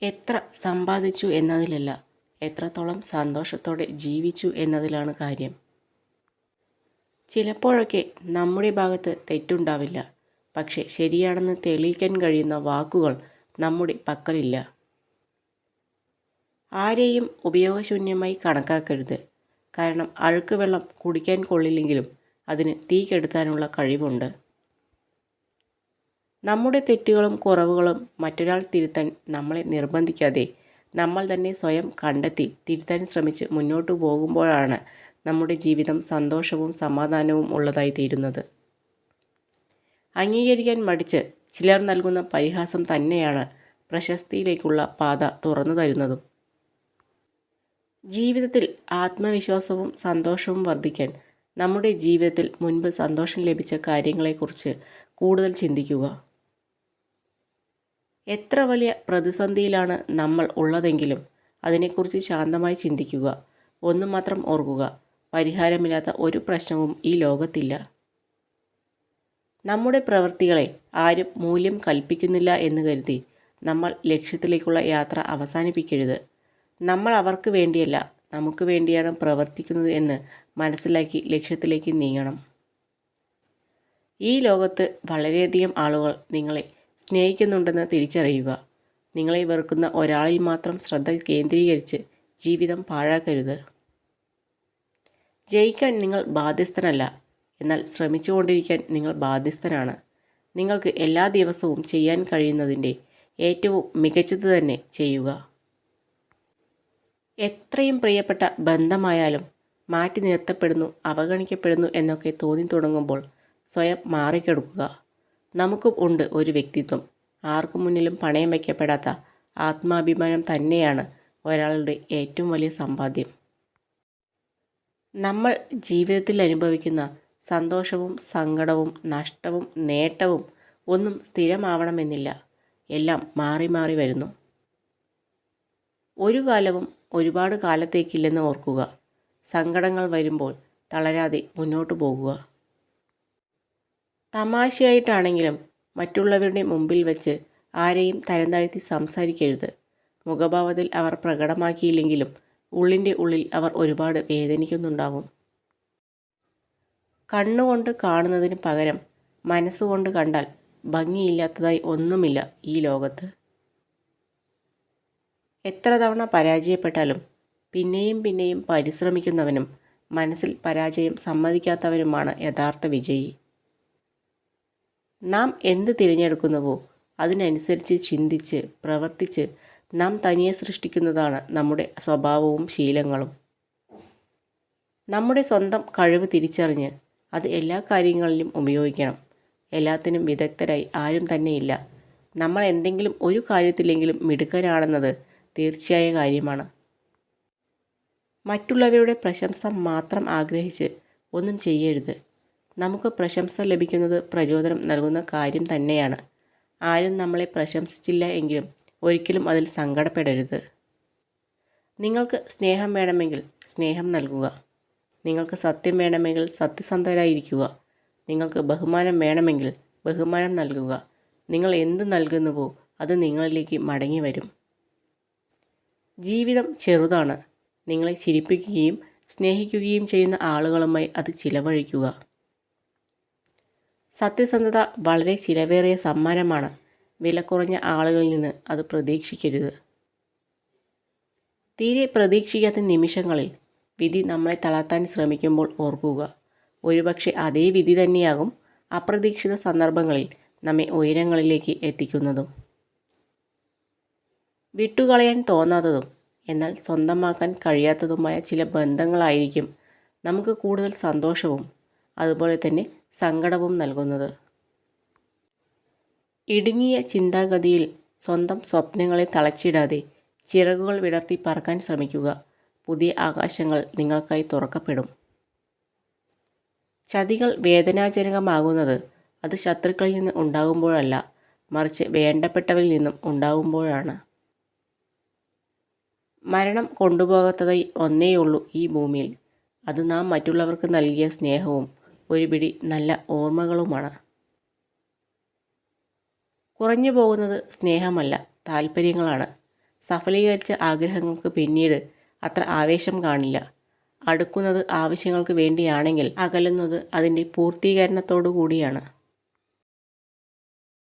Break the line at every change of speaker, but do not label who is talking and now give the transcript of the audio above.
എത്ര സമ്പാദിച്ചു എന്നതിലല്ല, എത്രത്തോളം സന്തോഷത്തോടെ ജീവിച്ചു എന്നതിലാണ് കാര്യം. ചിലപ്പോഴൊക്കെ നമ്മുടെ ഭാഗത്ത് തെറ്റുണ്ടാവില്ല, പക്ഷെ ശരിയാണെന്ന് തെളിയിക്കാൻ കഴിയുന്ന വാക്കുകൾ നമ്മുടെ പക്കലില്ല. ആരെയും ഉപയോഗശൂന്യമായി കണക്കാക്കരുത്. കാരണം അഴുക്ക് വെള്ളം കുടിക്കാൻ കൊള്ളില്ലെങ്കിലും അതിന് തീ കെടുത്താനുള്ള കഴിവുണ്ട്. നമ്മുടെ തെറ്റുകളും കുറവുകളും മറ്റൊരാൾ തിരുത്താൻ നമ്മളെ നിർബന്ധിക്കാതെ നമ്മൾ തന്നെ സ്വയം കണ്ടെത്തി തിരുത്താൻ ശ്രമിച്ച് മുന്നോട്ടു പോകുമ്പോഴാണ് നമ്മുടെ ജീവിതം സന്തോഷവും സമാധാനവും ഉള്ളതായി തീരുന്നത്. അംഗീകരിക്കാൻ മടിച്ച് ചിലർ നൽകുന്ന പരിഹാസം തന്നെയാണ് പ്രശസ്തിയിലേക്കുള്ള പാത തുറന്നു തരുന്നതും. ജീവിതത്തിൽ ആത്മവിശ്വാസവും സന്തോഷവും വർദ്ധിക്കാൻ നമ്മുടെ ജീവിതത്തിൽ മുൻപ് സന്തോഷം ലഭിച്ച കാര്യങ്ങളെക്കുറിച്ച് കൂടുതൽ ചിന്തിക്കുക. എത്ര വലിയ പ്രതിസന്ധിയിലാണ് നമ്മൾ ഉള്ളതെങ്കിലും അതിനെക്കുറിച്ച് ശാന്തമായി ചിന്തിക്കുക. ഒന്നു മാത്രം ഓർക്കുക, പരിഹാരമില്ലാത്ത ഒരു പ്രശ്നവും ഈ ലോകത്തില്ല. നമ്മുടെ പ്രവൃത്തികളെ ആരും മൂല്യം കൽപ്പിക്കുന്നില്ല എന്ന് കരുതി നമ്മൾ ലക്ഷ്യത്തിലേക്കുള്ള യാത്ര അവസാനിപ്പിക്കരുത്. നമ്മൾ അവർക്ക് വേണ്ടിയല്ല, നമുക്ക് വേണ്ടിയാണ് പ്രവർത്തിക്കുന്നത് എന്ന് മനസ്സിലാക്കി ലക്ഷ്യത്തിലേക്ക് നീങ്ങണം. ഈ ലോകത്ത് വളരെയധികം ആളുകൾ നിങ്ങളെ സ്നേഹിക്കുന്നുണ്ടെന്ന് തിരിച്ചറിയുക. നിങ്ങളെ വെറുക്കുന്ന ഒരാളിൽ മാത്രം ശ്രദ്ധ കേന്ദ്രീകരിച്ച് ജീവിതം പാഴാക്കരുത്. ജയിക്കാൻ നിങ്ങൾ ബാധ്യസ്ഥനല്ല, എന്നാൽ ശ്രമിച്ചുകൊണ്ടിരിക്കാൻ നിങ്ങൾ ബാധ്യസ്ഥനാണ്. നിങ്ങൾക്ക് എല്ലാ ദിവസവും ചെയ്യാൻ കഴിയുന്നതിൻ്റെ ഏറ്റവും മികച്ചത് തന്നെ ചെയ്യുക. എത്രയും പ്രിയപ്പെട്ട ബന്ധമായാലും മാറ്റി നിർത്തപ്പെടുന്നു, അവഗണിക്കപ്പെടുന്നു എന്നൊക്കെ തോന്നി തുടങ്ങുമ്പോൾ സ്വയം മാറിക്കെടുക്കുക. നമുക്കും ഉണ്ട് ഒരു വ്യക്തിത്വം. ആർക്കു മുന്നിലും പണയം വയ്ക്കപ്പെടാത്ത ആത്മാഭിമാനം തന്നെയാണ് ഒരാളുടെ ഏറ്റവും വലിയ സമ്പാദ്യം. നമ്മൾ ജീവിതത്തിൽ അനുഭവിക്കുന്ന സന്തോഷവും സങ്കടവും നഷ്ടവും നേട്ടവും ഒന്നും സ്ഥിരമാവണമെന്നില്ല. എല്ലാം മാറി മാറി വരുന്നു. ഒരു കാലവും ഒരുപാട് കാലത്തേക്കില്ലെന്ന് ഓർക്കുക. സങ്കടങ്ങൾ വരുമ്പോൾ തളരാതെ മുന്നോട്ടു പോകുക. തമാശയായിട്ടാണെങ്കിലും മറ്റുള്ളവരുടെ മുമ്പിൽ വെച്ച് ആരെയും തരം താഴ്ത്തി സംസാരിക്കരുത്. മുഖഭാവത്തിൽ അവർ പ്രകടമാക്കിയില്ലെങ്കിലും ഉള്ളിൻ്റെ ഉള്ളിൽ അവർ ഒരുപാട് വേദനിക്കുന്നുണ്ടാവും. കണ്ണുകൊണ്ട് കാണുന്നതിന് പകരം മനസ്സുകൊണ്ട് കണ്ടാൽ ഭംഗിയില്ലാത്തതായി ഒന്നുമില്ല ഈ ലോകത്ത്. എത്ര തവണ പരാജയപ്പെട്ടാലും പിന്നെയും പിന്നെയും പരിശ്രമിക്കുന്നവനും മനസ്സിൽ പരാജയം സമ്മതിക്കാത്തവനുമാണ് യഥാർത്ഥ വിജയി. നാം എന്ത് തിരഞ്ഞെടുക്കുന്നുവോ അതിനനുസരിച്ച് ചിന്തിച്ച് പ്രവർത്തിച്ച് നാം തനിയെ സൃഷ്ടിക്കുന്നതാണ് നമ്മുടെ സ്വഭാവവും ശീലങ്ങളും. നമ്മുടെ സ്വന്തം കഴിവ് തിരിച്ചറിഞ്ഞ് അത് എല്ലാ കാര്യങ്ങളിലും ഉപയോഗിക്കണം. എല്ലാത്തിനും വിദഗ്ധരായി ആരും തന്നെയില്ല. നമ്മൾ എന്തെങ്കിലും ഒരു കാര്യത്തിലെങ്കിലും മിടുക്കരാണെന്നത് തീർച്ചയായ കാര്യമാണ്. മറ്റുള്ളവരുടെ പ്രശംസ മാത്രം ആഗ്രഹിച്ച് ഒന്നും ചെയ്യരുത്. നമുക്ക് പ്രശംസ ലഭിക്കുന്നത് പ്രചോദനം നൽകുന്ന കാര്യം തന്നെയാണ്. ആരും നമ്മളെ പ്രശംസിച്ചില്ല എങ്കിലും ഒരിക്കലും അതിൽ സങ്കടപ്പെടരുത്. നിങ്ങൾക്ക് സ്നേഹം വേണമെങ്കിൽ സ്നേഹം നൽകുക. നിങ്ങൾക്ക് സത്യം വേണമെങ്കിൽ സത്യസന്ധരായിരിക്കുക. നിങ്ങൾക്ക് ബഹുമാനം വേണമെങ്കിൽ ബഹുമാനം നൽകുക. നിങ്ങൾ എന്ത് നൽകുന്നുവോ അത് നിങ്ങളിലേക്ക് മടങ്ങി വരും. ജീവിതം ചെറുതാണ്. നിങ്ങളെ ചിരിപ്പിക്കുകയും സ്നേഹിക്കുകയും ചെയ്യുന്ന ആളുകളുമായി അത് ചിലവഴിക്കുക. സത്യസന്ധത വളരെ ചിലവേറിയ സമ്മാനമാണ്. വില കുറഞ്ഞ ആളുകളിൽ നിന്ന് അത് പ്രതീക്ഷിക്കരുത്. തീരെ പ്രതീക്ഷിക്കാത്ത നിമിഷങ്ങളിൽ വിധി നമ്മളെ തളർത്താൻ ശ്രമിക്കുമ്പോൾ ഓർക്കുക, ഒരുപക്ഷെ അതേ വിധി തന്നെയാകും അപ്രതീക്ഷിത സന്ദർഭങ്ങളിൽ നമ്മെ ഉയരങ്ങളിലേക്ക് എത്തിക്കുന്നതും. വിട്ടുകളയാൻ തോന്നാത്തതും എന്നാൽ സ്വന്തമാക്കാൻ കഴിയാത്തതുമായ ചില ബന്ധങ്ങളായിരിക്കും നമുക്ക് കൂടുതൽ സന്തോഷവും അതുപോലെ തന്നെ സങ്കടവും നൽകുന്നത്. ഇടുങ്ങിയ ചിന്താഗതിയിൽ സ്വന്തം സ്വപ്നങ്ങളെ തളച്ചിടാതെ ചിറകുകൾ വിടർത്തി പറക്കാൻ ശ്രമിക്കുക. പുതിയ ആകാശങ്ങൾ നിങ്ങൾക്കായി തുറക്കപ്പെടും. ചതികൾ വേദനാജനകമാകുന്നത് അത് ശത്രുക്കളിൽ നിന്ന് ഉണ്ടാകുമ്പോഴല്ല, മറിച്ച് വേണ്ടപ്പെട്ടവരിൽ നിന്നും ഉണ്ടാകുമ്പോഴാണ്. മരണം കൊണ്ടുപോകാത്തതായി ഒന്നേയുള്ളൂ ഈ ഭൂമിയിൽ. അത് നാം മറ്റുള്ളവർക്ക് നൽകിയ സ്നേഹവും ഒരു പിടി നല്ല ഓർമ്മകളുമാണ്. കുറഞ്ഞു പോകുന്നത് സ്നേഹമല്ല, താല്പര്യങ്ങളാണ്. സഫലീകരിച്ച ആഗ്രഹങ്ങൾക്ക് പിന്നീട് അത്ര ആവേശം കാണില്ല. അടുക്കുന്നത് ആവശ്യങ്ങൾക്ക് വേണ്ടിയാണെങ്കിൽ അകലുന്നത് അതിൻ്റെ പൂർത്തീകരണത്തോടു കൂടിയാണ്.